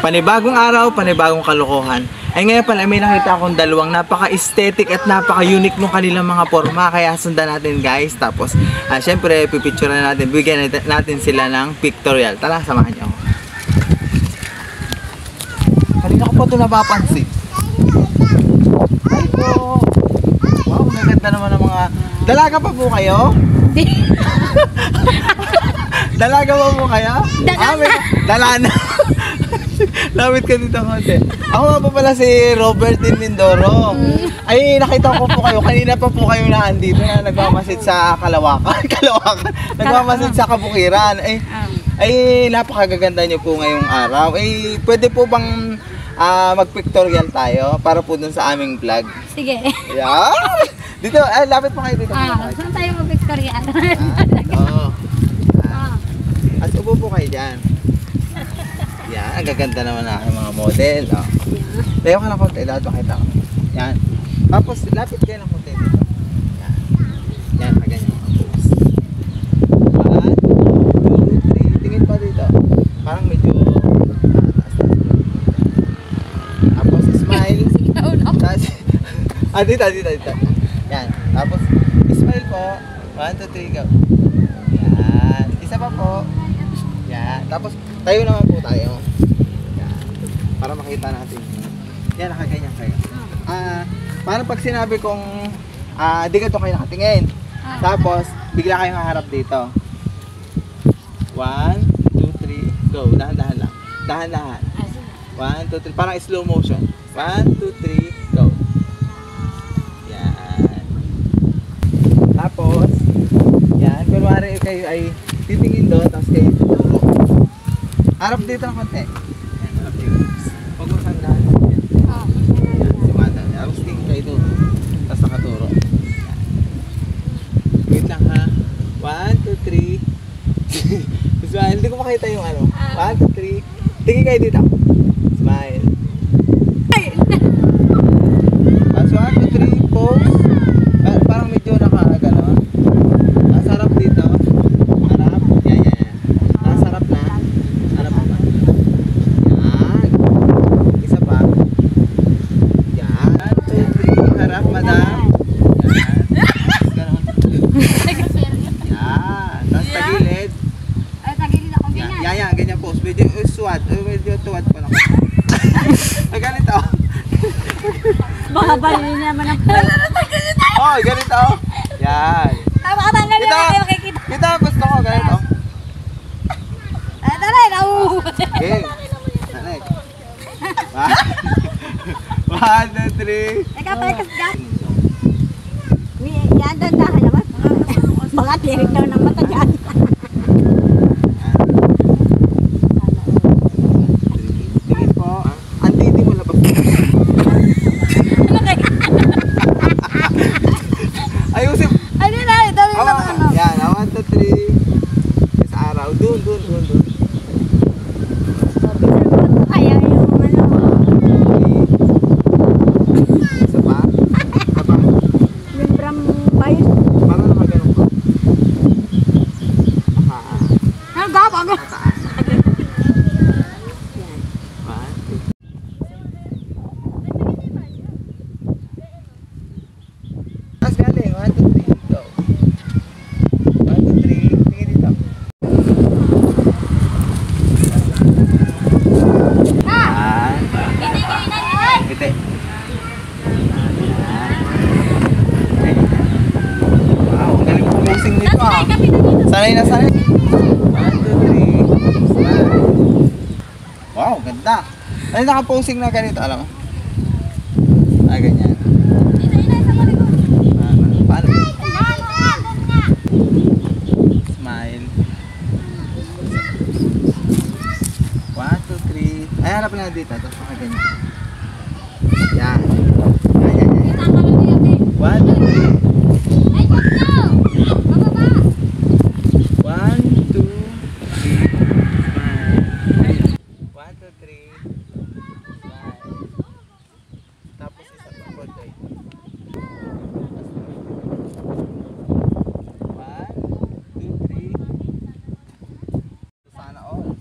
Panibagong araw, panibagong kalokohan. Ay ngayon pala may nakita akong dalawang napaka-aesthetic at napaka-unique ng kanilang mga forma. Kaya sundan natin guys. Tapos syempre pipicture na natin. Bigyan natin sila ng pictorial. Tara, samahan niyo ako. Kanina ko pa ito napapansin. Ay po. Wow, maganda naman ang mga... Dalaga pa po kayo? Dalaga pa po kayo? Dalana. Lawit ka dito konti. Ako nga po pala si Robert in Mindoro. Ay, nakita ko po kayo. Kanina pa po kayo na andito na nagmamasid sa Kalawakan. Nagmamasid sa Kabukiran. Ay, napakagaganda nyo po ngayong araw. Ay, pwede po bang mag-pictorial tayo para po dun sa aming vlog? Sige. Yeah. Dito, lapit po kayo dito. Saan tayo mag-pictorial? Oo. At upo po kayo dyan. Yan, ang gaganda naman na aking mga model. Oh. Tayo ka ng konti, lahat makita ko. Yan. Tapos, lapit kayo ng konti dito. Yan. Yan, kaganyan mga pose. 1, 2, 3. Tingin pa dito. Parang medyo taas. Tapos, smile. Tapos, dito. Yan. Tapos, smile po. 1, 2, 3, go. Yan. Isa pa po. Yan. Tapos, tayo naman po tayo. Yan. Para makita natin. Yan, nakaganyan kayo. Parang pag sinabi kong di ka ito kayo nakatingin. Tapos, bigla kayong haharap dito. 1, 2, 3, go. Dahan-dahan lang. Dahan-dahan. 1, 2, 3. Parang slow motion. 1, 2, 3, go. Yan. Tapos, yan. Kunwari kayo ay titingin doon, tapos kayo tuturo. Harap dito ng konti. Yan, harap dito. Huwag mo sandahan. Yan, si Mata. Tapos tingin kayo doon. Tapos nakaturo. Yan. Wait lang ha. 1, 2, 3. Smile. Hindi ko makita yung ano. 1, 2, 3. Tingin kayo dito. Smile. Tapos 1, 2, 3. Pose. Parang medyo nakagano. Nasa harap dito. Harap. Yan. Nasa harap na. Harap na. Yan. Isa pa. Yan. 1, 2, 3. Harap, madam. Yan. Ganon. Yan. Tapos tagilid. Ay, tagilid ako ganyan. Yan. Ganyan pose. Medyo suwad. Medyo tuwad pa lang. Ay, ganito. Baka balin naman ang Oh, ganito. Yan. Makatanggal na kayo makikita. Kita gusto ko ganito. Taray, nauuwi. Okay. Next. 1, 2, 3. Teka, dyan. Yan, dandahan naman. Baka tirik daw ng mata dyan. Tingin po. Hindi mo labag. Ayusin. Ano na, dami na ano. Yan, 1, 2, 3. Sa araw. Doon. Ayaw yung ano. Isa pa. Yung bram bayo. Parang nakaganon ko. Ano gabang? Tapos galing, 1, 2, 3, go. 1, 2, 3, tingin dito. Ngiti. Wow, ang galing posing nito ah. Sanay na sanay. 1, 2, 3, smile. Wow, ganda. Ay, nakaposing na ganito, alam mo? Ganyan. Paano? Smile. 1, 2, 3. Ay, harap na dito. Tapos ganyan. Yan. Yan. 1, 2, 3. 1, 2, 3. Smile. 1, 2, 3. Smile. Tapos isa pa po tayo. 1, 2, 3. Sana all.